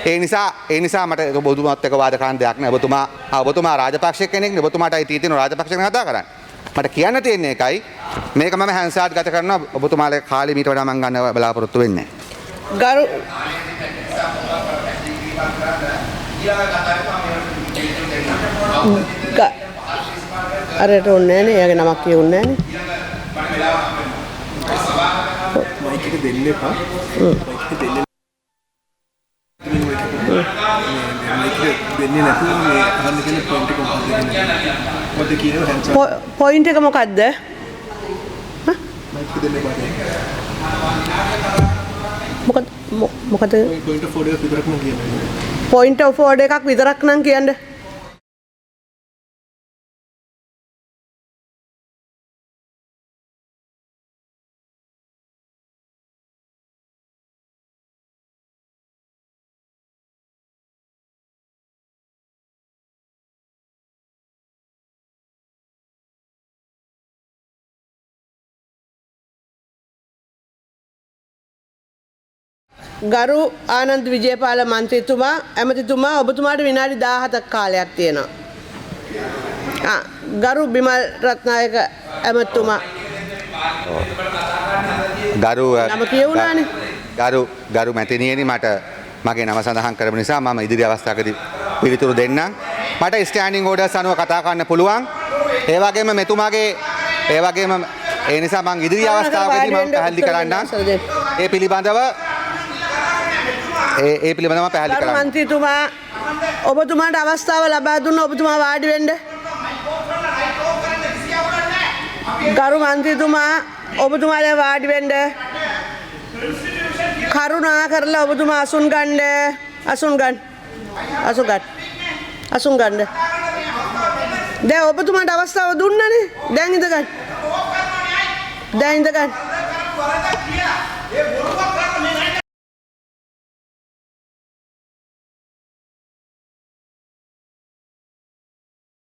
ඒ නිසා මට ඔබතුමාත් එක්ක වාද කරන්න දෙයක් නෑ. ඔබතුමා රාජපක්ෂ කෙනෙක් නේ. ඔබතුමාට අයිතිය තියෙනවා රාජපක්ෂ කෙනෙක් කතා කරන්න. මට කියන්න තියෙන්නේ එකයි මේක මම හැන්සාට් ගත කරනවා ඔබතුමාලගේ කාලේ මීට වඩා මම ගන්න බලාපොරොත්තු වෙන්නේ ගරු අරට ඕනේ නෑනේ. එයාගේ නමක් කියුන්නේ නෑනේ. මයික් එක දෙන්න එපා. මයික් එක දෙන්න. මයික් එක දෙන්නේ නැතුව මේ අහන්න තියෙන පොයින්ට් එක මොකක්ද කියන්නේ? මොකද කියනවා හැන්සර්. පොයින්ට් එක මොකද්ද? මයික් එක දෙන්න එපා. මොකද පොයින්ට් ඔෆ් ඕඩර් එකක් විතරක් නම් කියන්නේ. පොයින්ට් ඔෆ් ඕඩර් එකක් විතරක් නම් කියන්නේ. ගරු ආනන්ද විජේපාල මන්ත්‍රීතුමා ඇමතිතුමා ඔබතුමාට විනාඩි 17ක් කාලයක් තියෙනවා. ගරු බිමල් රත්නායක ඇමතිතුමා නම කියවුණානේ. ගරු මැතිණියනි මට මගේ නම සඳහන් කරපු නිසා මම ඉදිරි අවස්ථාවකදී පිළිතුරු දෙන්නම්. මට ස්ටෑන්ඩින් ඕඩර්ස් අනුව කතා කරන්න පුළුවන්. ඒ වගේම මෙතුමාගේ ඒ නිසා මම ඉදිරි අවස්ථාවකදී මම පැහැදිලි කරන්නම්. ඒ පිළිබඳව පැහැදිලි කරන්න. මන්ත්‍රීතුමා ඔබතුමාට අවස්ථාව ලබා දුන්න ඔබතුමා වාඩි වෙන්න. ගරු මන්ත්‍රීතුමා ඔබතුමාලා වාඩි වෙන්න. කරුණා කරලා ඔබතුමා අසුන් ගන්න. දැන් ඔබතුමාට අවස්ථාව දුන්නනේ. දැන් ඉඳගන්න.